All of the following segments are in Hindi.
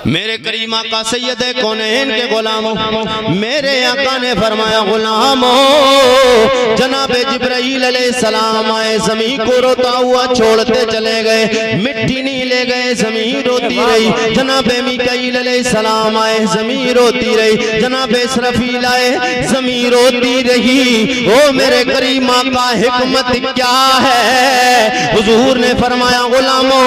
मेरे करीमा का सैयद कौनैन के गुलामों, मेरे आका ने फरमाया गुलामों, जनाबे जिब्राइल अलैहिस्सलाम आए, ज़मीन को रोता हुआ छोड़ते चले गए, मिट्टी नहीं ले गए, ज़मीन रोती रही। जनाबे मीकाईल अलैहिस्सलाम आए, ज़मीन रोती रही। जनाबे इसराफील आए, ज़मीन रोती रही। ओ मेरे करीमा का हिकमत क्या है? हुजूर ने फरमाया गुलामों,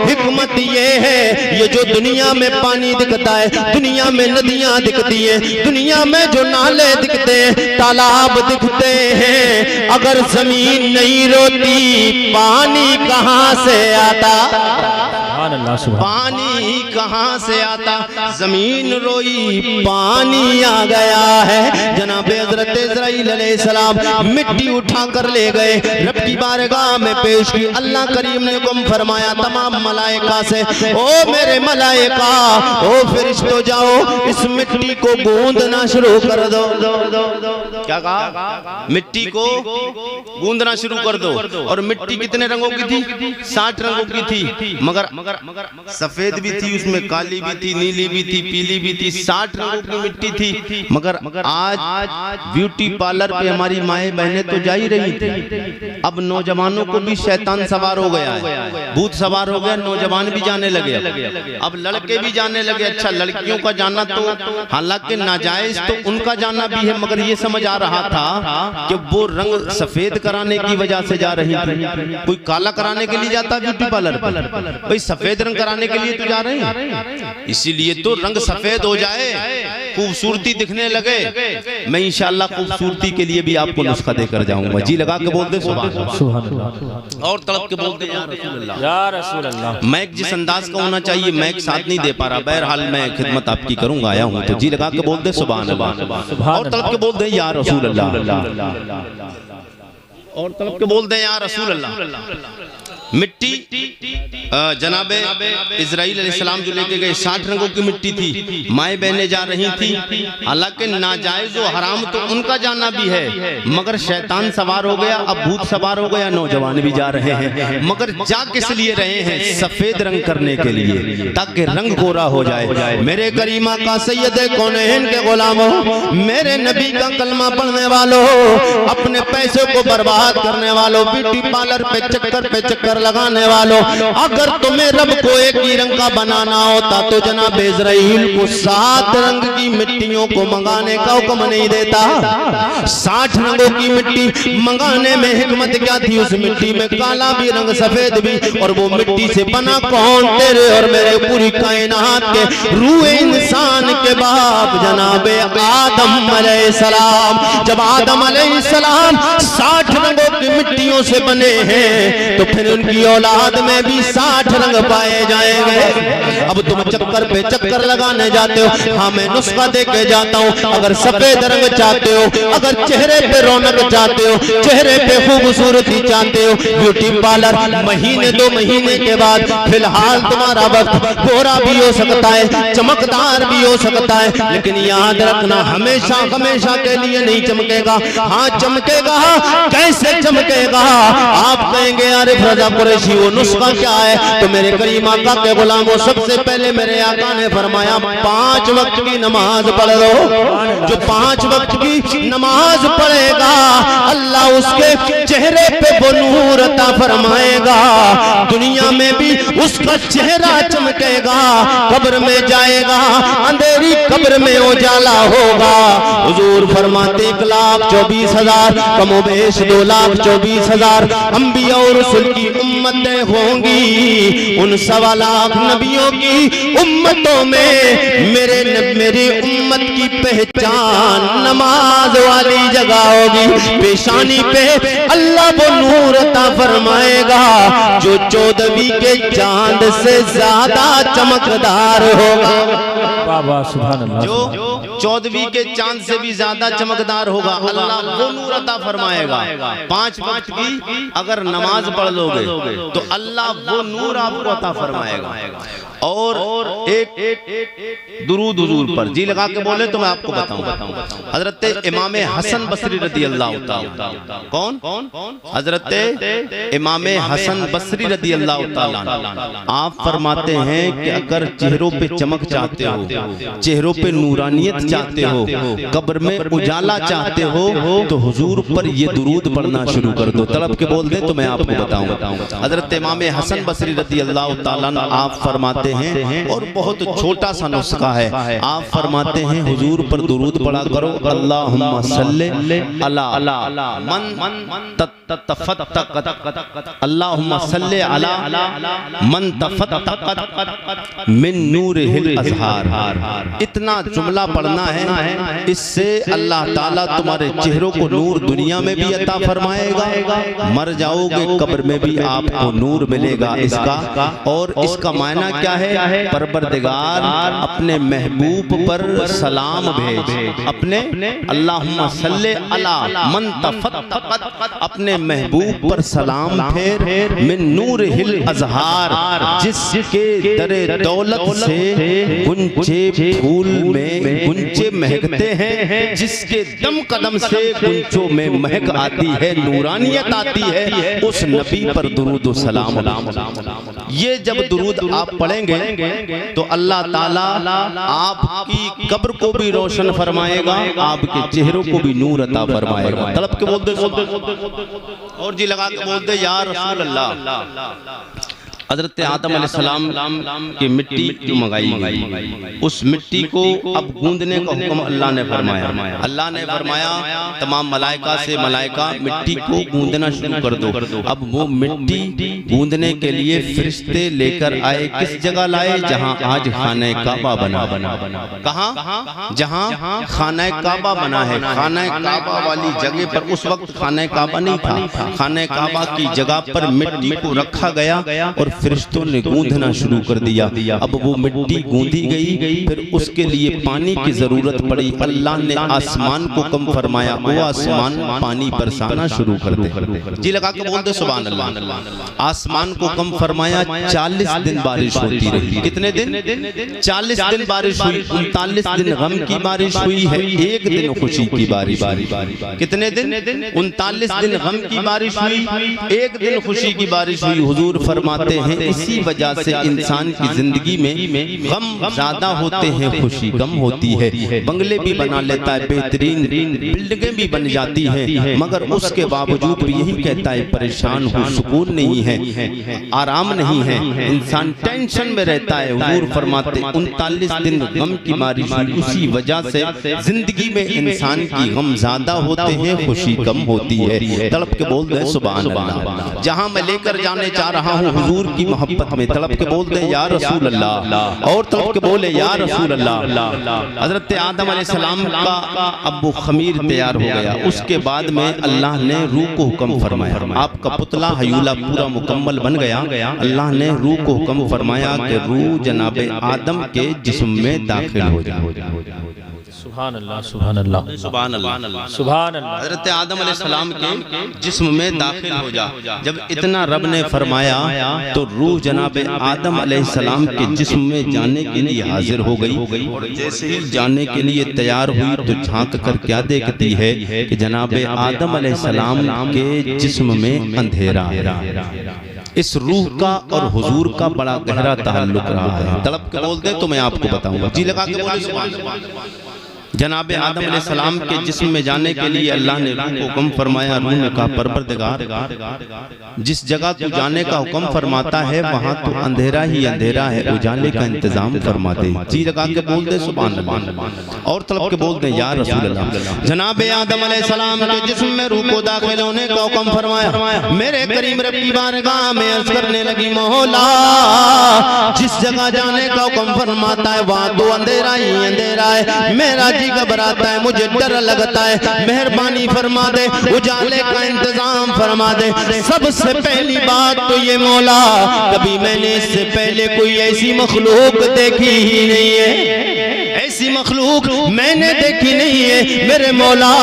हिकमत ये है, ये जो दुनिया में पानी दिखता है, दुनिया में नदियां दिखती हैं, दुनिया में जो नाले दिखते हैं, तालाब दिखते हैं, अगर जमीन नहीं रोती पानी कहां से आता? पानी कहां से आता? जमीन रोई पानी आ गया है। जनाबे हज़रत इस्राईल अलैहिस्सलाम मिट्टी उठा कर ले गए, रब की बारगाह में पेश की। अल्लाह करीम ने हुक्म फरमाया तमाम मलाइका से, ओ मेरे मलाइका, ओ फरिश्तों, जाओ इस मिट्टी को गूंदना शुरू कर दो। क्या कहा? मिट्टी को गूंदना शुरू कर दो। और मिट्टी कितने रंगों की थी? 60 रंगों की थी, मगर सफेद भी थी, उसमें काली भी थी, नीली भी थी, पीली भी थी, 60 रंगों की मिट्टी थी। मगर आज ब्यूटी पार्लर पे हमारी माएँ बहनें तो जा ही रही थी। अब नौजवानों को भी शैतान सवार हो गया है, भूत सवार हो गया, नौजवान भी जाने लगे, अब लड़के भी जाने लगे। अच्छा, लड़कियों का जाना तो हालांकि नाजायज तो उनका जाना भी है, मगर ये समझ आ रहा था कि वो रंग सफेद कराने की वजह से जा रही थी। कोई काला कराने के लिए जाता ब्यूटी पार्लर पर, भाई सफेद रंग कराने के लिए तो जा रहे हैं, इसीलिए तो रंग सफेद हो जाए, खूबसूरती दिखने लगे। मैं इंशाअल्लाह खूबसूरती के लिए भी आपको नुस्खा देकर जाऊंगा। जी लगा के बोलते सुभान अल्लाह, और तड़प के बोलते या रसूल अल्लाह। मैक जिस अंदाज का होना चाहिए, मैक साथ नहीं दे पा रहा, बहरहाल मैं खिदमत आपकी करूंगा, आया हूं, तो जी लगा के बोलते सुभान अल्लाह, और तड़प के बोलते या रसूल अल्लाह, और तड़प के बोलते या रसूल अल्लाह। मिट्टी जनाबे इस्राईल अलैहिस्सलाम जो लेके गए, 60 रंगों की मिट्टी थी, माए बहनें जा रही थी। हालांकि नाजायज और हराम तो उनका जाना भी है, मगर शैतान सवार हो गया, अब भूत सवार हो गया, नौजवान भी जा रहे हैं। मगर जा किस लिए रहे हैं? सफेद रंग करने के लिए, ताकि रंग गोरा हो जाए। मेरे करीमा का सैयद कौनैन के गुलामों, मेरे नबी का कलमा पढ़ने वालों, अपने पैसे को बर्बाद करने वालों, ब्यूटी पार्लर पे चक्कर लगाने वालों, अगर तुम्हें रब को एक ही रंग का बनाना होता तो जनाब इस्राईल को 7 रंग की मिट्टियों को मंगाने का हुक्म नहीं देता। 60 रंगों की मिट्टी मंगाने में हिकमत क्या थी? उस मिट्टी में काला भी रंग, सफेद भी, और वो मिट्टी से बना कौन? तेरे और मेरे पूरी कायनात के रूए इंसान के बाप जनाब आदम अलैहिस्सलाम। जब आदम अलैहिस्सलाम 60 रंगों की मिट्टियों से बने हैं, तो फिर की औलाद में भी 60 रंग पाए जाएंगे। अब तुम चक्कर पे चक्कर लगाने जाते हो, हाँ मैं नुस्खा दे के जाता हूँ। अगर सफेद रंग चाहते हो, अगर चेहरे पे रौनक चाहते हो, चेहरे पे खूबसूरती चाहते हो, ब्यूटी पार्लर महीने 2 महीने के बाद फिलहाल तुम्हारा वक्त गोरा भी हो सकता है, चमकदार भी हो सकता है, लेकिन याद रखना हमेशा हमेशा के लिए नहीं चमकेगा। हाँ चमकेगा, कैसे चमकेगा? आप कहेंगे यार फरजा कुरैशी वो नुस्खा क्या है? तो मेरे करीम आका के गुलामों, सबसे पहले मेरे आका ने फरमाया 5 वक्त की नमाज पढ़ लो। जो 5 वक्त की नमाज पढ़ेगा, अल्लाह उसके चेहरे पे वो नूर अता फरमाएगा, दुनिया में भी उसका चेहरा चमकेगा। कब्र में जाएगा, अंधेरी कब्र में उजाला होगा। हुजूर फरमाते 1,24,000 कमोबेश 2,24,000 अंबिया और रसूल की उम्मतें होंगी। उन 1.25 लाख नबियों की उम्मतों में मेरी उम्मत की पहचान नमाज वाली जगह होगी। पेशानी पे अल्लाह वो नूर अता फरमाएगा जो 14वीं के चांद से ज्यादा चमकदार होगा। सुभान अल्लाह। जो 14वीं के चांद से भी ज्यादा चमकदार होगा, अल्लाह वो नूर अता फरमाएगा। 5 वक्त की अगर नमाज पढ़ लोगे तो अल्लाह वो नूर आपको अता फरमाएगा। और एक दुरूद हुजूर पर जी लगा के बोले तो मैं आपको बताऊं। हजरत इमाम हसन बसरी रदी अल्लाह ताला, कौन? हजरत इमाम हसन बसरी रदी अल्लाह ताला, आप फरमाते हैं कि अगर चेहरों पे चमक चाहते हो, चेहरों पे नूरानियत चाहते हो, कब्र में उजाला चाहते हो, तो हुजूर पर ये दुरूद पढ़ना शुरू कर दो। तड़प के बोल दे तो मैं आपको बताऊं। हजरत इमाम हसन बसरी रदी अल्लाह ताला आप फरमाते हैं, और बहुत छोटा सा नुस्खा है, आप फरमाते हैं हुजूर पर दुरूद पढ़ा करो, अल्लाहुम्मा सल्ले अला मन तफत्तक़त, अल्लाहुम्मा सल्ले अला मन तफत्तक़त मिन नूरिहिल अज़हार। इतना जुमला पढ़ना है, इससे अल्लाह ताला तुम्हारे चेहरों को नूर दुनिया में भी अता फरमाएगा, मर जाओगे कब्र में भी आपको नूर मिलेगा इसका। और इसका मायना क्या है? परवरदिगार अपने महबूब पर सलाम भेज, अपने अल्लाहुम्मा सल्ले अला मन तफत्तक़त, अपने महबूब पर सलाम फेर, मिन नूरिहिल अज़हार, जिसके दरे दौलत से गुंचे फूल में गुंचे महकते हैं, जिसके दम कदम से गुंचों में महक आती है, नूरानियत आती है, उस नबी पर दुरूद व सलाम। ये जब दुरूद आप पढ़ेंगे तो अल्लाह ताला आपकी कब्र को भी रोशन फरमाएगा, आपके चेहरों को भी नूर अता फरमाएगा। तड़प के बोल दे और जी लगा के बोल दे या रसूल अल्लाह। हजरत आदम अलैहिस्सलाम की मिट्टी जो मंगाई गई, उस मिट्टी को अब गूंदने का हुक्म अल्लाह ने फरमाया। अल्लाह ने फरमाया तमाम मलाइका से, मलाइका मिट्टी को गूंदना शुरू कर दो। अब वो मिट्टी गूंदने के लिए फरिश्ते लेकर आए, किस जगह लाए? जहां आज खाने काबा बना। कहां? जहां खाने काबा बना है। खाने काबा वाली जगह पर उस वक्त खाने काबा नहीं था, खाने काबा की जगह पर मिट्टी को रखा गया और फरिश्तों ने गूंदना शुरू कर दिया। अब वो मिट्टी गूंदी गई, फिर उसके लिए पानी की जरूरत पड़ी। अल्लाह ने आसमान को कम फरमाया, वो आसमान पानी बरसाना शुरू कर दे। जी लगा के बोल दे सुभान अल्लाह। आसमान को कम फरमाया, 40 दिन बारिश होती रही। कितने दिन? 40 दिन बारिश हुई। 39 दिन गम की बारिश हुई है, 1 दिन खुशी की बारिश। कितने दिन? 39 दिन गम की बारिश हुई, 1 दिन खुशी की बारिश हुई। हुजूर फरमाते हैं इसी वजह से इंसान की जिंदगी में गम ज्यादा होते हैं, खुशी कम होती है। बंगले भी बना लेता है, बेहतरीन बिल्डिंगें भी बन जाती हैं, मगर उसके बावजूद भी यही कहता है परेशान हूँ, सुकून नहीं है, आराम नहीं है, इंसान टेंशन में रहता है। हुजूर फरमाते 39 दिन गम की बारिश हुई, उसी वजह से जिंदगी में इंसान की गम ज्यादा होते हैं, खुशी कम होती है। तड़प के बोल दे सुभान अल्लाह। जहां मैं लेकर जाने चाह रहा हूँ हुजूर की मोहब्बत में, तड़प के बोल दे या रसूल अल्लाह, और तड़प के बोले या रसूल अल्लाह। हजरत आदम अलैहिस्सलाम का अब वो खमीर तैयार हो गया, उसके बाद में अल्लाह ने रूह को हुक्म फरमाया। आपका पुतला हयूला पूरा मुकम्मल बन गया। अल्लाह ने रूह को हुक्म फरमाया कि रूह जनाब आदम के जिस्म में दाखिल हो जाए। सुभान अल्लाह, सुभान अल्लाह, सुभान अल्लाह, सुभान अल्लाह। हज़रत आदम अलैहिस्सलाम के जिस्म में दाखिल हो जा। जब इतना रब ने फरमाया तो रूह जनाब आदम अलैहिस्सलाम के जिस्म में जाने के लिए हाजिर हो गई, और जैसे ही जाने के लिए तैयार हुई तो झांक कर क्या देखती है कि जनाब आदम अलैहिस्सलाम के जिस्म में अंधेरा है। इस रूह का और हुजूर का बड़ा गहरा ताल्लुक रहा है। तड़प के बोल दे तो मैं आपको बताऊंगा। जी लगा के बोले सुभान अल्लाह। जनाब आदम अलैहिस्सलाम के जिस्म में जाने के लिए अल्लाह ने रूह को हुक्म फरमाया। रूह ने कहा परवरदिगार, जिस जगह तू जाने का हुक्म फरमाता है वहां तो अंधेरा ही अंधेरा है, उजाले का इंतजाम फरमा दे। जी लगा के बोल दे सुभान अल्लाह, और तलब के बोल दे या रसूल अल्लाह। जनाब आदम अलैहिस्सलाम के जिस्म में रूह को दाखिल होने का हुक्म फरमाया। मेरे करीम रब की बारगाह में अर्ज़ करने लगी, मौला जिस जगह जाने का हुक्म फरमाता है वहां तो अंधेरा ही अंधेरा है, मेरा जी घबराता है, मुझे डर लगता है, मेहरबानी फरमा दे, उजाले का इंतजाम फरमा दे। सबसे पहली बात तो ये मौला, कभी मैंने इससे पहले कोई ऐसी मखलूक देखी ही नहीं है, ऐसी मखलूक मैंने देखी नहीं है। मेरे मौला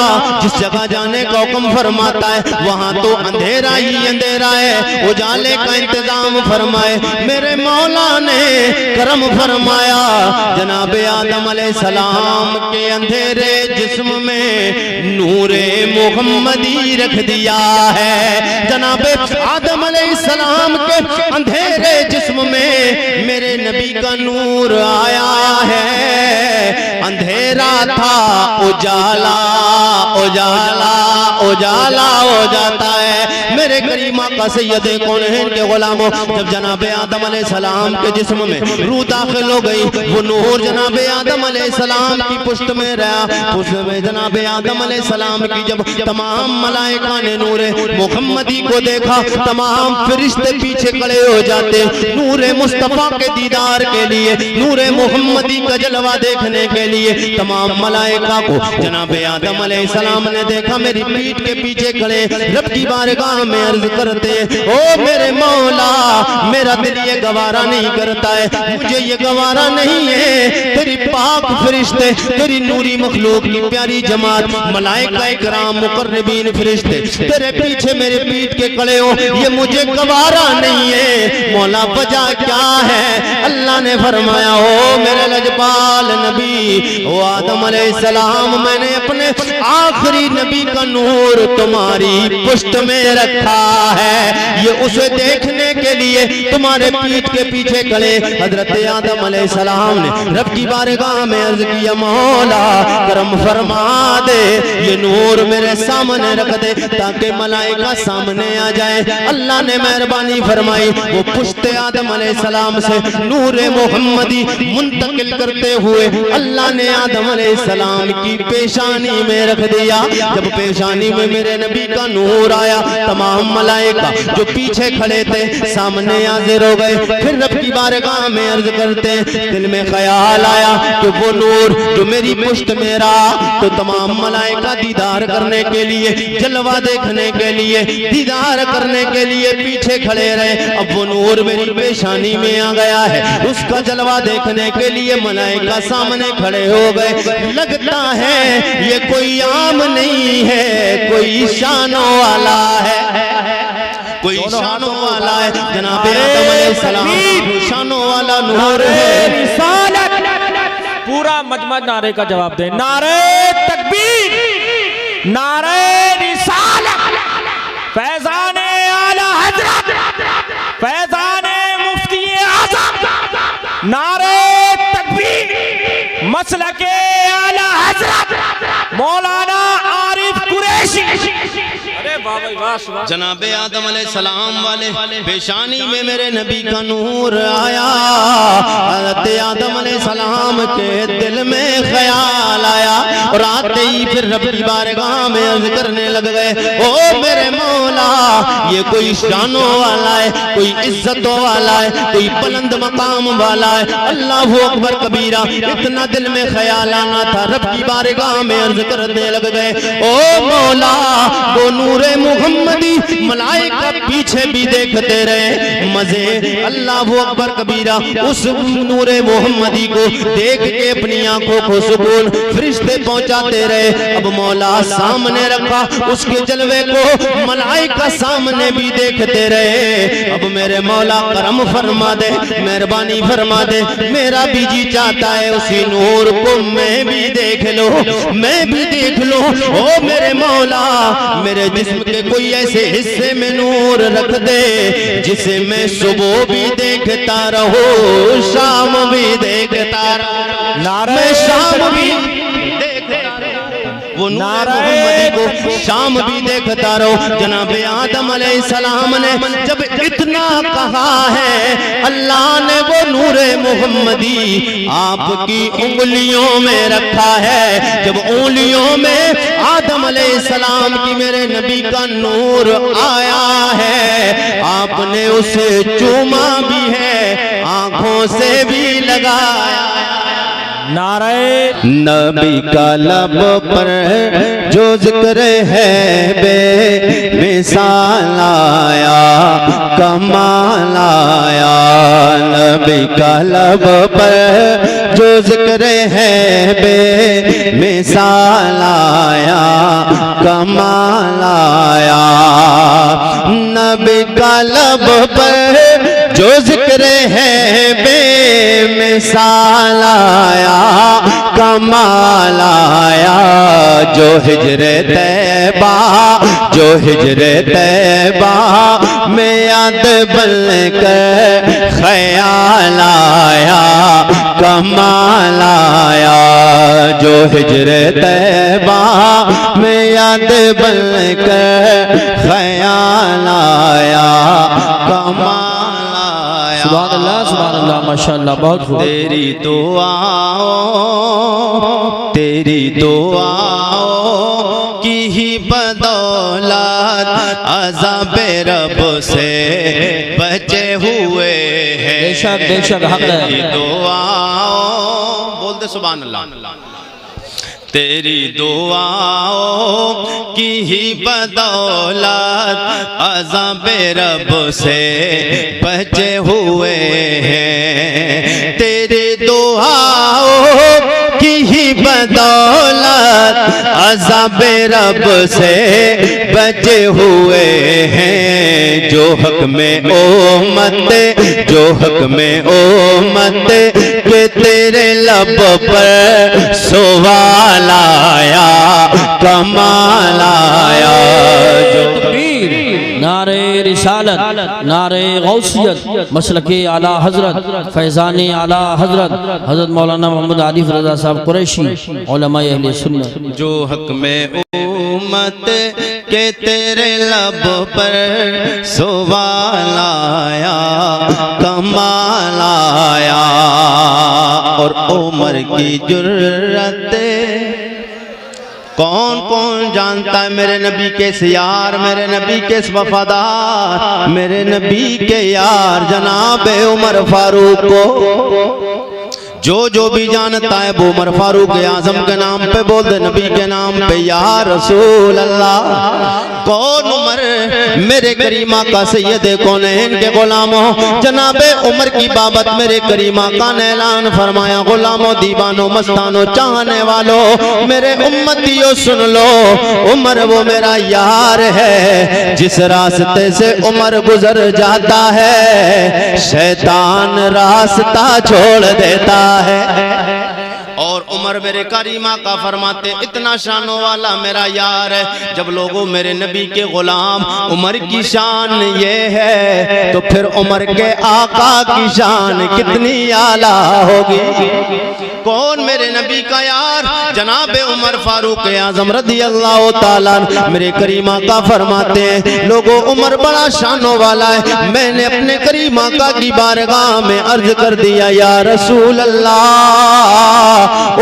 जिस जगह जाने का हुक्म फरमाता है वहां तो अंधेरा ही अंधेरा है, उजाले का इंतजाम फरमाए। मेरे मौला ने करम फरमाया, जनाबे आदम अलैहिस्सलाम के अंधेरे जिस्म में नूरे मुहम्मदी रख दिया है। जनाबे आदम अलैहिस्सलाम के अंधेरे जिस्म में मेरे नबी का नूर आया है। अंधेरा था उजाला उजाला उजाला हो जाता है। मेरे करीमा का सैयदे कौनैन के गुलामों, जब जनाबे आदम अलैहिस्सलाम के जिस्म में रूह दाखिल हो गई, वो नूर जनाबे आदम अलैहिस्सलाम की पुष्ट में रहा। पुष्ट में जनाबे आदम अलैहिस्सलाम की जब तमाम मलाइका ने नूरे मुहम्मदी को देखा, तमाम फरिश्ते पीछे खड़े हो जाते नूरे मुस्तफा के दीदार के लिए, नूरे मुहम्मदी का जलवा देखने के लिए। तमाम मलाइका को जनाबे आदम अलैहिस्सलाम ने देखा, मेरी पीठ के पीछे खड़े रब की बारगाह में अर्ज करते, ओ मेरे मौला मेरा दिल ये गवारा नहीं करता है, मुझे ये गवारा नहीं है। तेरी पाक फरिश्ते, तेरी नूरी मखलूक की प्यारी जमात, मलाइका इकराम मुकर्रबीन फरिश्ते तेरे पीछे मेरे पीठ के खड़े हो, ये मुझे गवारा नहीं है। मौला वजह क्या है? अल्लाह ने फरमाया, ओ मेरे लजपाल नबी, ओ आदम अलैहिस्सलाम, मैंने अपने आखिरी नबी का नूर तुम्हारी पुष्ट में रखा है। ये उसे देखने के लिए तुम्हारे पीठ के पीछे खड़े हजरत आदम अलैहिस्सलाम ने रब की बारगाह में अर्ज किया, मौला करम फरमा दे, ये नूर मेरे सामने रख दे ताकि मलाइका सामने आ जाए। अल्लाह ने मेहरबानी फरमाई, वो पुष्ट आदम अलैहिस्सलाम से नूर मुहम्मदी मुंतकिल करते हुए अल्लाह ने आदम अलैहिस्सलाम की पेशानी में रख दिया। जब पेशानी में मेरे नबी का नूर आया, तमाम मलाइका जो पीछे खड़े थे सामने हाजिर हो गए। फिर रब की बारगाह में अर्ज करते, दिल में ख्याल आया कि वो नूर जो मेरी पुष्ट में रहा, तो तमाम मलाइका दीदार करने के लिए, जलवा देखने के लिए, दीदार करने के लिए पीछे खड़े रहे। अब वो नूर मेरी पेशानी में आ गया है, उसका जलवा देखने के लिए मलाइका सामने खड़े हो गए। लगता है ये कोई आम नहीं है, कोई शानों वाला है, कोई शानों वाला है। जनाबे आदम अलैहिस्सलाम शानों वाला नूर है। पूरा मजमा नारे का जवाब दे, नारे तकबीर, नारे रिसालत, फैज़ाने आला हज़रत, फैज़ाने मुफ्ती आज़म, नारे तकबीर, मसलके आला हज़रत मौलाना आरिफ कुरैशी। जनाबे आदम अलैहिस्सलाम वाले पेशानी में मेरे नबी का नूर आया। हज़रत आदम अलैहिस्सलाम के दिल में ख्याल आया और आते ही फिर रब की बारगाह में अर्ज करने लग गए, ओ मेरे मौला, ये कोई शानों वाला है, कोई इज्जतों वाला है, कोई बुलंद मकाम वाला है। अल्लाहु अकबर कबीरा। इतना दिल में ख्याल आना था, रब की बारगाह में अर्ज करने लग गए, ओ मौला, वो नूरे मुहम्मदी मलाइका पीछे भी देखते रहे मजे। अल्लाहु अकबर कबीरा। उस नूरे मुहम्मदी को देख के अपनी आंखों को सुकून फरिश्ते पहुंचाते रहे। अब मौला सामने रखा, उसके जलवे को मलाइका सामने भी देखते रहे। अब मेरे मौला करम फरमा दे, मेहरबानी फरमा दे, मेरा भी जी चाहता है उसी नूर को मैं भी देख लो, मैं भी देख लो। ओ मेरे मौला, मेरे जिस्म के कोई ऐसे हिस्से में नूर रख दे जिसे मैं सुबह भी देखता रहूं, शाम भी देखता रहूं, मैं शाम भी वो नूर मुहम्मदी को शाम भी देखता रहो। जनाबे आदम अलैहिस्सलाम ने जब इतना कहा है, अल्लाह ने वो नूरे मुहम्मदी आपकी उंगलियों में रखा है। जब उंगलियों में आदम अलैहिस्सलाम की मेरे नबी का नूर आया है, आपने उसे चूमा भी है, आंखों से भी लगाया। नारे नबी का लब पर जो जिक्र है बे मिसाल आया कमाल आया। नबी का लब पर जो जिक्र है बे मिसाल आया कमाल आया। नबी का लब पर जो जिक्र है बे मिसाल आया कमाल आया। जो हिजरे तैबा जो हिजरे तैबा में याद बन कर ख्याल आया कमाल आया। जो हिजरे तैबा में याद बन कर ख्याल आया कमाल आया। सुभान अल्लाह माशाअल्लाह बहुत खूब। तेरी दुआओं की ही बदौलत अज़ाब रब से बचे हुए हैं। बेशक हक है। तेरी दुआओं बोल दे सुभान अल्लाह। तेरी दुआओं की ही बदौलत अज़ाब रब से बचे हुए हैं। तेरी दुआओं की ही बदौलत अज़ाब रब से बचे हुए हैं। जो हक में उम्मत जो हक में उम्मत के तेरे लब पर सवाल आया कमाल आया। जो नारे रिसालत नारे गौसियत मसलके आला हजरत फैज़ाने आला हजरत हजरत मौलाना मोहम्मद आरिफ रज़ा साहब कुरैशी उलमाए अहले सुन्नत। जो हक में उम्मत के तेरे लब पर सवाल आया कमाल आया। और उमर की जुर्रत कौन कौन जानता है मेरे नबी के यार मेरे नबी के वफादार मेरे नबी के यार जनाब उमर फारूक को। जो भी जानता है वो उमर फारूक आजम के नाम पे बोल दे नबी के नाम पे या रसूल अल्लाह। कौन उमर मेरे करीमा का सैयद कौनैन के गुलामों जनाबे उमर की बाबत मेरे करीमा का ऐलान फरमाया। गुलामों दीवानों मस्तानों चाहने वालों मेरे उम्मतियों सुन लो उमर वो मेरा यार है। जिस रास्ते से उमर गुजर जाता है शैतान रास्ता छोड़ देता है। और उमर मेरे करीमा का फरमाते इतना शानों वाला मेरा यार है। जब लोगों मेरे नबी के गुलाम उमर की शान ये है तो फिर उमर के आका की शान कितनी आला होगी। कौन मेरे नबी का यार जनाबे उमर फारूक आजम रज़ी अल्लाह ताला मेरे करीमा का फरमाते हैं लोगों उमर बड़ा शानों वाला है। मैंने अपने करीमा का की बारगाह में अर्ज कर दिया या रसूल अल्लाह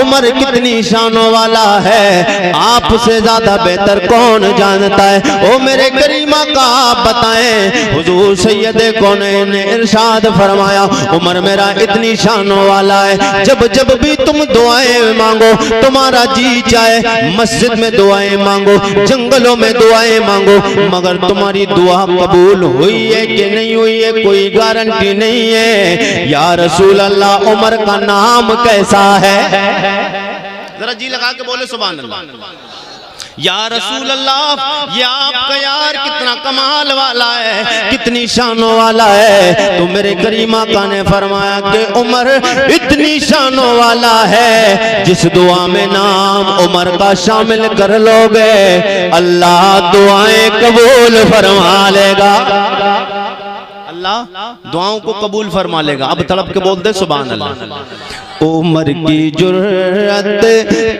उमर कितनी शानों वाला है आपसे ज्यादा बेहतर कौन जानता है। ओ मेरे करीमा का आप बताएं। हुजूर सैयद कौनैन ने इरशाद फरमाया उमर मेरा इतनी शानों वाला है जब जब भी तुम दुआएं मांगो तुम्हारा जी चाहे मस्जिद में दुआएं मांगो जंगलों में दुआएं मांगो मगर तुम्हारी दुआ कबूल हुई है कि नहीं हुई है कोई गारंटी नहीं है। या रसूल अल्लाह उमर का नाम कैसा है जरा जी लगा के बोले सुभान अल्लाह। या रसूल अल्लाह ये आपका यार कितना कमाल वाला है कितनी शानों वाला है। तो मेरे करीमा का ने फरमाया कि उमर इतनी शानों वाला है जिस दुआ में नाम उमर का शामिल कर लोगे अल्लाह दुआएं कबूल फरमा लेगा। अल्लाह दुआओं को कबूल फरमा लेगा। अब तड़प के बोल दे सुभान अल्लाह। उमर की जुर्रत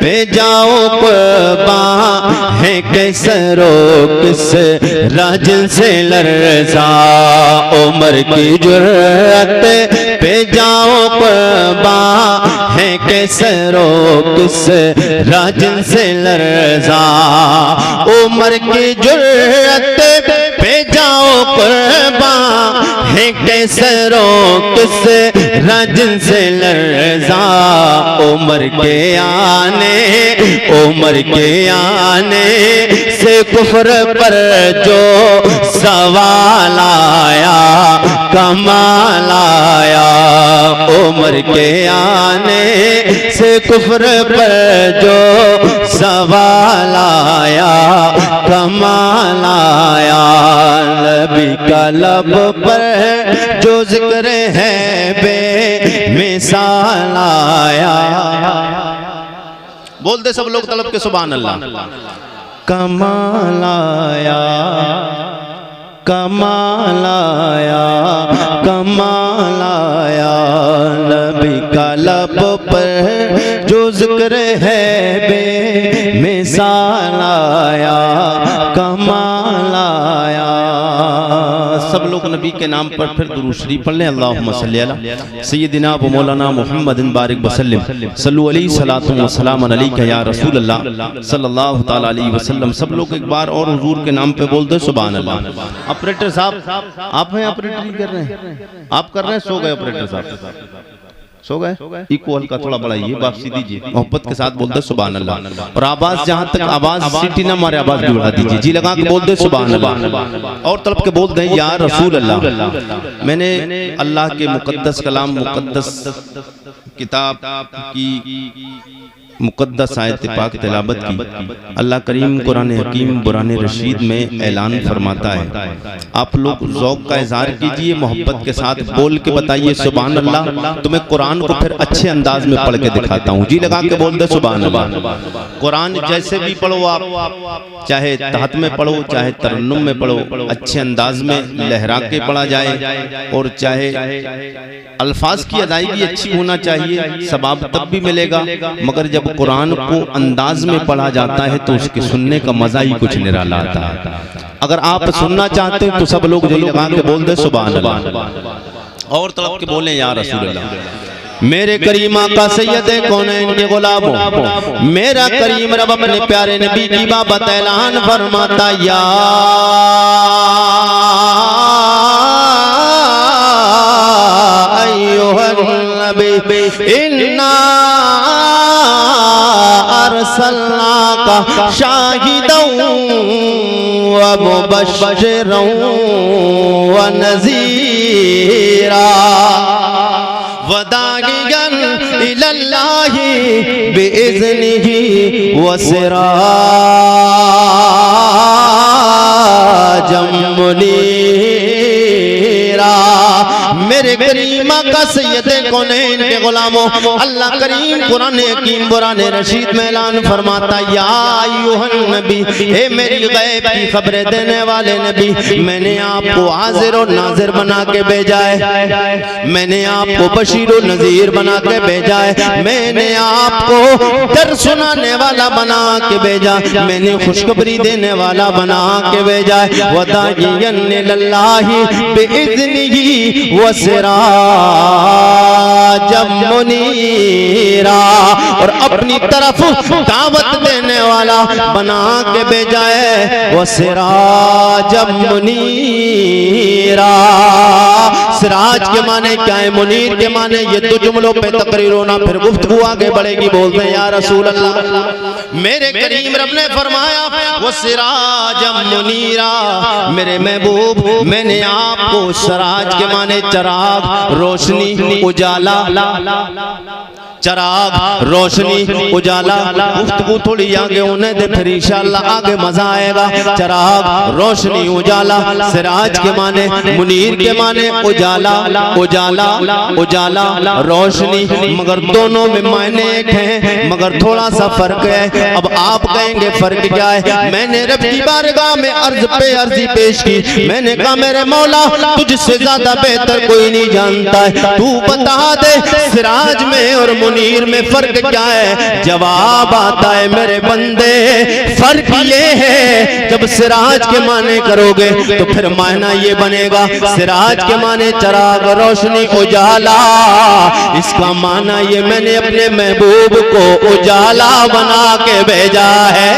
पे जाओ कुर्बान है कैसे किस राजन से लरज़ा। उमर की जुर्रत पे जाओ कुर्बान है कैसे किस राजन से लरज़ा। उमर की जुर्रत पे जाओ कुर्बान है कैसे किस राजन से लरज़ा। उम्र के आने से कुफ्र पर जो सवाल आया कमाल आया। उम्र के आने से कुफ्र पर जो सवाल आया कमाल आया। नबी का लब पर जो जिक्र है बेमिसाल आया। बोल दे सब लोग तलब के सुभान अल्लाह। कमाल आया कमाल आया कमाल आया। नबी का लब पर जो जिक्र है बेमिसाल आया कमाल आया। सब लोग नबी के नाम पर फिर दुरूद शरीफ पढ़ लें। अल्लाहुम्मा सल्ली अला सय्यदिना व मौलाना मुहम्मदिन बारिक वसल्लम सल्लु अलैहि सलातु व सलाम अलैका या रसूल अल्लाह सल्लल्लाहु ताला अलैहि वसल्लम। सब लोग एक बार और हुजूर के नाम पे बोल दो सुभान अल्लाह। ऑपरेटर साहब आप हैं, ऑपरेटर कर रहे हैं, आप कर रहे हैं, सो गए ऑपरेटर साहब, सो गए। इक्वल का थोड़ा बढ़ाइए, वापसी दीजिए, मोहब्बत के साथ बोलते सुभान अल्लाह। और आवाज जहां तक आवाज सीटी ना मारे आवाज भी बढ़ा दीजिए, जी लगा के बोल दे सुभान अल्लाह। और तलब के बोल दें या रसूल अल्लाह। मैंने अल्लाह के मुकद्दस कलाम मुकद्दस किताब की मुकद्दस आयत पाक तिलावत की। अल्लाह करीम कुरान हकीम बुरान रशीद में ऐलान फरमाता है, आप लोग ज़ौक़ का इज़हार कीजिए, मोहब्बत के साथ बोल के बताइए सुभान अल्लाह। तुम्हें कुरान को फिर अच्छे अंदाज में पढ़ के दिखाता हूँ, जी लगा के बोल दे सुभान अल्लाह। कुरान जैसे भी पढ़ो आप, चाहे तहत में पढ़ो चाहे तरन्नुम में पढ़ो, अच्छे अंदाज में लहरा के पढ़ा जाए। और चाहे अल्फाज की अदायगी अच्छी होना चाहिए, सवाब तब भी मिलेगा। मगर जब कुरान को अंदाज में पढ़ा जाता है तो उसके सुनने का मजा ही कुछ निराला आता है। अगर आप सुनना चाहते हैं तो सब लोग जल्दी लगा के बोल दे सुभान अल्लाह। और तलब के बोले या रसूल अल्लाह। मेरे करीम आका सैयद कौनैन के गुलामों, मेरा करीम रब अपने प्यारे नबी की बाबत ऐलान फरमाता, या अय्युहन नबी इन्ना अरसलनाका शाहिदन व मुबश्शिरन व नज़ीरा वदाइयन इलल्लाहि बिइज़्निहि व सिराजम मुनीरा। मेरे करीम का सैयद कौनैन के गुलामों, अल्लाह करीम कुरान हकीम बुरान रशीद में ऐलान फरमाता, या अय्युहन नबी, ए मेरी गैब की खबरें देने वाले नबी, मैंने आपको हाजिर और नाजिर बना के भेजा है, मैंने आपको बशीर और नज़ीर बना के भेजा है, मैंने आपको डर सुनाने वाला बना के भेजा, मैंने खुशखबरी देने वाला बना के भेजा है। वदाइयन इलल्लाहि बिइज़्निहि व सिराजम मुनीरा, और अपनी तरफ दावत देने वाला बना के भेजा है। व सिराजम मुनीरा, सिराज के माने क्या है, मुनीर के माने, ये दो जुमलों पे तकरीर होना, फिर गुफ्तगू आगे बढ़ेगी। बोलते हैं या रसूल अल्लाह। मेरे करीम रब ने फरमाया वो सिराजम मुनीरा, मेरे महबूब मैंने आपको सिराज के माने चराग, रोशनी, उजाला, चराग, रोशनी, उजाला। गुफ्तगू थोड़ी आगे होने दे, फिर इंशाअल्लाह आगे मजा आएगा। चराग, रोशनी, उजाला, सिराज के माने, मुनीर के माने उजाला, उजाला, उजाला, रोशनी, मगर दोनों में मायने एक हैं, मगर थोड़ा सा फर्क है। अब आप कहेंगे फर्क क्या है? मैंने रब की बारगाह में अर्ज पे अर्जी पेश की, मैंने कहा मेरे मौला तुझसे ज्यादा बेहतर कोई नहीं जानता है, तू बता दे सिराज में और मुनीर में फर्क क्या है? जवाब आता है मेरे बंदे, फर्क ये है जब सिराज के माने करोगे तो फिर मायना ये बनेगा, सिराज के माने चराग, रोशनी, उजाला, इसका माना ये मैंने अपने महबूब को उजाला बना के भेजा है,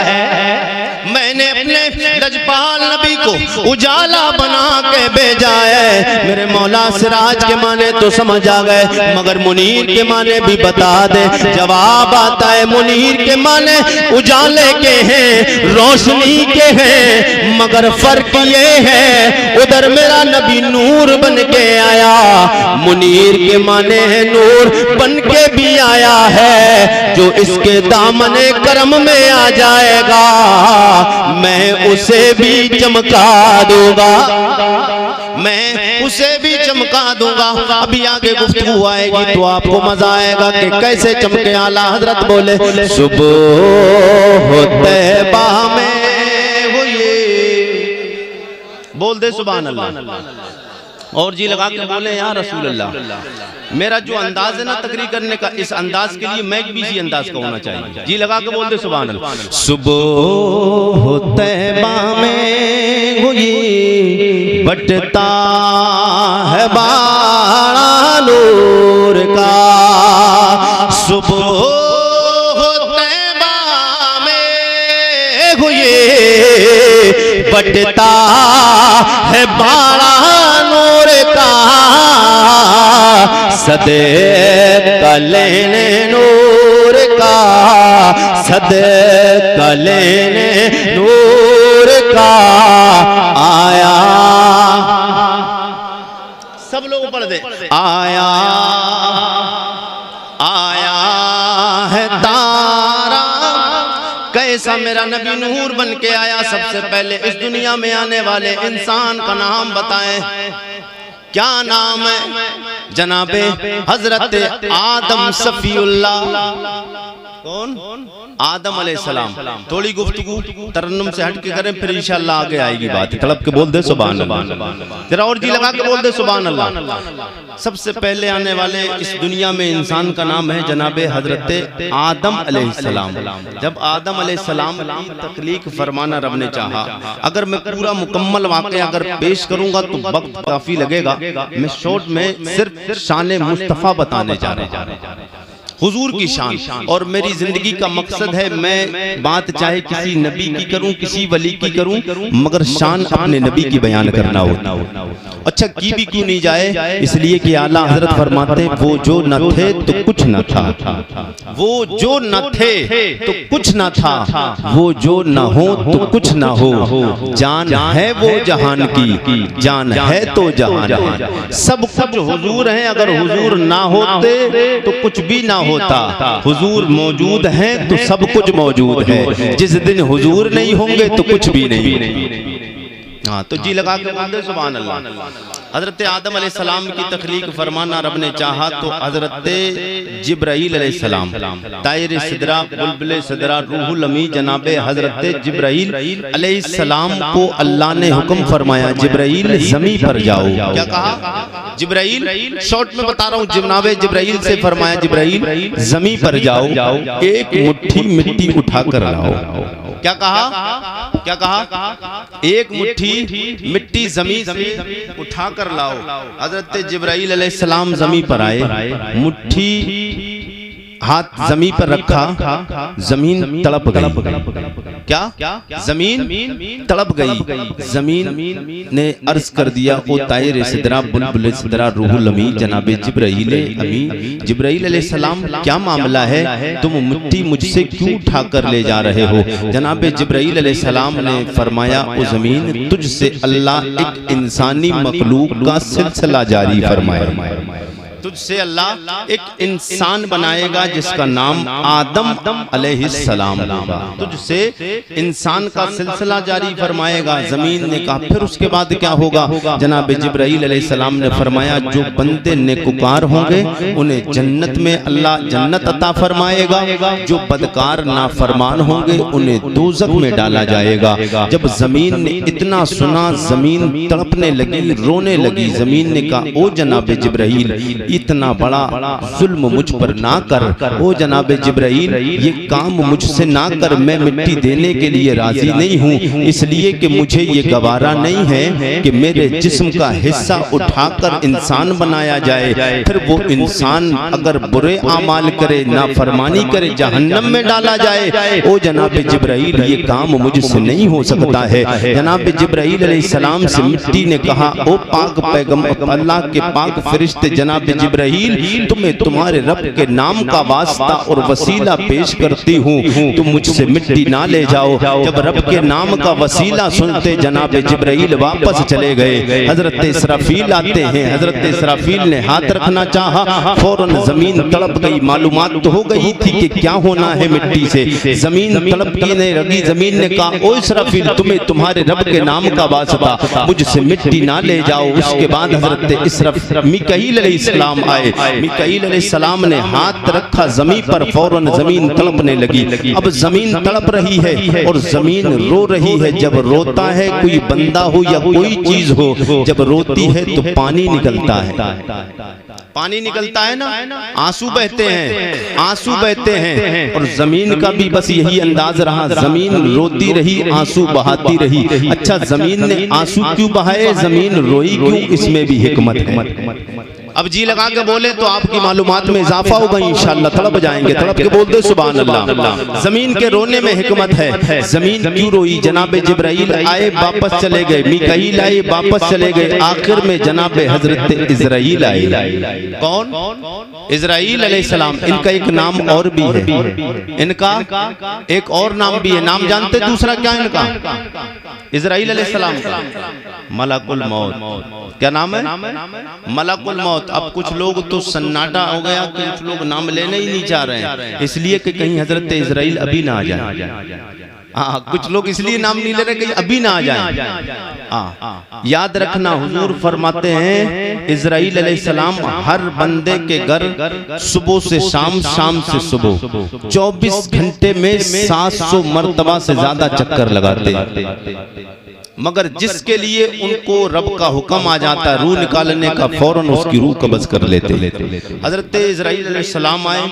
मैंने अपने लजपाल नबी को उजाला बना के भेजा है। मेरे मौला सिराज के माने तो समझ आ गए, मगर मुनीर के माने भी बता दे। जवाब आता है मुनीर के माने उजाले के हैं, रोशनी के हैं, मगर फर्क ये है उधर मेरा नबी नूर बन के आया, मुनीर के माने है नूर बन के भी आया है। जो इसके दामने करम में आ जाएगा मैं उसे भी चमका दूंगा, मैं उसे भी चमका दूंगा। अभी आगे गुफ्तगू आएगी तो आपको मजा आएगा कि कैसे चमके। आला हजरत बोले सुबह हो तैबा में हुए, बोल दे सुभान अल्लाह। और जी लगा के बोले या रसूल अल्लाह। मेरा जो अंदाज है ना तकरीर करने का, इस अंदाज के लिए मैं भी इसी अंदाज का होना चाहिए। जी लगा के बोल दे सुभान अल्लाह। सुबह हो तैबा में हुई, बटता है बाड़ा नूर का। सुबह हो तैबा में हुई, बटता है बाड़ा नूर का। सदे कलेने नूर का, सदे कलेने नूर का आया। सब लोग पढ़ दे। आया आया है तारा, कैसा मेरा नबी नूर बन के आया। सबसे पहले इस दुनिया में आने वाले इंसान का नाम बताएं, क्या नाम है? जनाबे हजरत आदम सफीउल्लाह। कौन? आदम अलैहिस्सलाम। थोड़ी गुफ्तगू तरन्नुम से हट के करें, फिर इंशाअल्लाह आगे आएगी बात। तड़प के बोल दे सुभान अल्लाह। जरा और जी लगा के बोल दे सुभान अल्लाह। सबसे पहले आने वाले इस दुनिया में इंसान का नाम है जनाबे हजरत आदम अलैहिस्सलाम। जब आदम अलैहिस्सलाम की तख्लीक फरमाना रब ने चाहा, अगर मैं पूरा मुकम्मल वाक़या अगर पेश करूंगा तो वक्त काफी लगेगा। मैं शॉर्ट में सिर्फ शान मुस्तफ़ा बताने जा रहा हूं, हुजूर की शान। और मेरी जिंदगी का मकसद है मैं बात चाहे किसी नबी की करूं, किसी वली की करूं, मगर शान अपने नबी की बयान करना होता। अच्छा की भी क्यों नहीं जाए, इसलिए कि आला हजरत फरमाते वो जो न थे तो कुछ न था, वो जो न थे तो कुछ न था, वो जो न हो तो कुछ न हो। जान है वो जहान की, जान है तो जहान। सब कुछ हुजूर है, अगर हुजूर ना होते तो कुछ भी ना होता। हुजूर मौजूद हैं तो सब कुछ मौजूद है। जिस दिन हुजूर नहीं होंगे तो कुछ भी नहीं। हाँ तो जी लगा के बोल दे सुभान अल्लाह। हजरत आदम अलैहिस्सलाम की तख्लीक फरमाना रब ने चाहा तो हजरत जिब्राइल अलैहिस्सलाम, तायर सिदरा, बुलबुल सिदरा, रूहुल अमी जनाबे हजरत जिब्राइल अलैहिस्सलाम को अल्लाह ने हुक्म फरमाया जिब्राइल ज़मीन पर जाओ। क्या कहा? जिब्राइल, शॉर्ट में बता रहा हूँ, जनाबे जिब्राइल से फरमाया जिब्राइल ज़मीन पर जाओ, एक मुट्ठी मिट्टी उठा कर लाओ। क्या कहा? क्या कहा? एक मुट्ठी मिट्टी जमीन से उठा कर लाओ। हजरत जिब्राइल अलैहिस्सलाम जमीन पर आए, मुट्ठी हाथ जमीन पर रखा, जमीन तड़प गई। क्या? जमीन तड़प गई। जमीन ने अर्ज कर दिया ओ तायर सिदरा, बुलबुल सिदरा, रूहुल अमी जनाबे जिब्राइल अमी, जिब्राइल अलैहिस्सलाम क्या मामला है, तुम मिट्टी मुझसे क्यों उठा कर ले जा रहे हो? जनाबे जिब्राइल अलैहिस्सलाम ने फरमाया ओ जमीन, तुझसे अल्लाह एक इंसानी मखलूक का सिलसिला जारी फरमाया। तुझसे अल्लाह एक इंसान बनाएगा जिसका नाम आदम अलैहिस्सलाम होगा। तुझसे इंसान का सिलसिला जारी फरमाएगा। जमीन ने कहा फिर उसके बाद क्या होगा? जनाब जिब्राइल अलैहिस्सलाम ने फरमाया जो बंदे नेकुकार होंगे उन्हें जन्नत में अल्लाह जन्नत अता फरमाएगा, जो बदकार नाफरमान होंगे उन्हें दोज़ख में डाला जाएगा। जब जमीन ने इतना सुना, जमीन तड़पने लगी, रोने लगी। जमीन ने कहा ओ जनाब जिब्राइल, इतना बड़ा जुल्म मुझ पर ना कर। ओ जनाब जिब्राइल, ये काम मुझसे ना कर, मैं मिट्टी देने के लिए राजी नहीं हूँ, इसलिए कि मुझे ये गवारा नहीं है कि मेरे जिस्म का हिस्सा उठाकर इंसान बनाया जाए, फिर वो इंसान अगर बुरे आमाल करे, नाफरमानी करे, जहन्नम में डाला जाए। ओ जनाब जिब्राइल, ये काम मुझसे नहीं हो सकता है। जनाब जिब्राइल अलैहिस्सलाम से मिट्टी ने कहा, ओ पाक पैगंबर, अल्लाह के पाक फरिश्ते जनाब जिब्राइल, तुम्हें तुम्हारे रब के नाम का वास्ता और वसीला पेश करती हूँ, तुम मुझसे मिट्टी ना ले जाओ। जब रब के नाम का वसीला सुनते जनाब जिब्राइल वापस चले गए। हजरत इसराफील आते हैं, हजरत इसराफील ने हाथ रखना चाहा, फौरन जमीन तड़प गई। मालूमात तो हो गई थी कि क्या होना है मिट्टी से, जमीन तड़पने लगी। जमीन ने कहा, ओ इसराफील, तुम्हें तुम्हारे रब के नाम का वास्ता, मुझसे मिट्टी ना ले जाओ। उसके बाद हजरत मिकाईल अलैहिस्सलाम आए। मिकाईल अलैहिस्सलाम ने हाथ रखा जमीन पर, फौरन जमीन तड़पने लगी। अब जमीन तड़प रही है और जमीन रो रही है। जब रोता है कोई बंदा हो या कोई चीज हो, जब रोती है तो पानी निकलता है, पानी निकलता है ना, आंसू बहते हैं, आंसू बहते हैं। और जमीन का भी बस यही अंदाज रहा, जमीन रोती रही, आंसू बहाती रही। अच्छा, जमीन ने आंसू क्यों बहाए, जमीन रोई क्यों, इसमें भी हिकमत है। अब जी लगा के बोले तो आपकी मालूमात में इजाफा होगा इंशाअल्लाह, तड़प जाएंगे। तड़प के बोल दे सुभान अल्लाह। जमीन के रोने में हिकमत है। जमीन क्यों रोई, जनाब जिब्राइल आए, वापस चले गए। मिकाईल आए, वापस चले गए। आखिर में जनाब हजरत इजराइल आए। कौन? इजराइल अलैहिस्सलाम। इनका एक नाम और भी है, इनका एक और नाम भी है। नाम जानते दूसरा क्या है इनका? इजराइल अलैहिस्सलाम का मलकुल मौत। क्या नाम है? मलकुल मौत। अब कुछ लोग तो सन्नाटा हो गया, कुछ लोग नाम लेने ही नहीं चाह रहे हैं, इसलिए कि कहीं हजरत इजराइल अभी ना आ जाए। कुछ लोग इसलिए नाम नहीं ले रहे कि अभी ना आ जाए। याद रखना, हुजूर फरमाते हैं इजराइल अलैहिस्सलाम हर बंदे के घर सुबह से शाम, शाम से सुबह 24 घंटे में 700 मर्तबा से ज्यादा चक्कर लगाते, मगर जिसके लिए उनको रब का हुक्म आ जाता है रूह निकालने का, फौरन उसकी रूह कब्ज कर लेते। हजरत इजराइल अलैहिस्सलाम आए,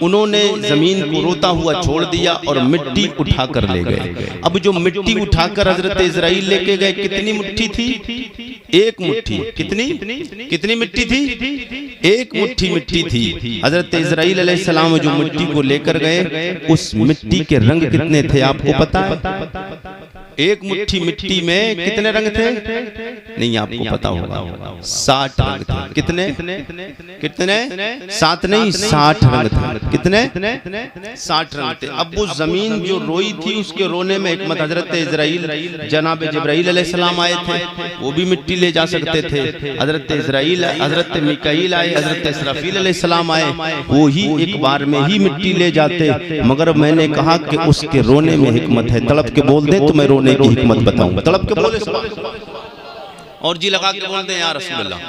उन्होंने जमीन को रोता हुआ छोड़ दिया और मिट्टी उठा कर ले गए। अब जो मिट्टी उठाकर हजरत इजराइल लेके गए, कितनी मुट्ठी थी? एक मुट्ठी। कितनी मिट्टी थी? एक मुट्ठी मिट्टी थी। हजरत इजराइल अलैहिस्सलाम जो मिट्टी को लेकर गए, उस मिट्टी के रंग कितने थे आपको पता है? एक मुट्ठी मिट्टी में कितने रंग थे? नहीं, आपको पता होगा, 60 रंग थे। कितने? 7 नहीं, 60 रंग थे। कितने? 60 रंग थे। अब वो जमीन जो रोई थी, उसके रोने में हिकमत। हजरत इजराइल जनाब जिब्राइल अलैहिस्सलाम आए थे, वो भी मिट्टी ले जा सकते थे। हजरत इजराइल, हजरत मिकाईल आए, हजरत इसराफील अलैहिस्सलाम आए, वो ही एक बार में ही मिट्टी ले जाते। मगर मैंने कहा कि उसके रोने में हिकमत है। तड़प के बोल दे तो मैं रोने की हिकमत बताऊं। तड़प के बोले और जी लगा के बोल दे या रसूल अल्लाह।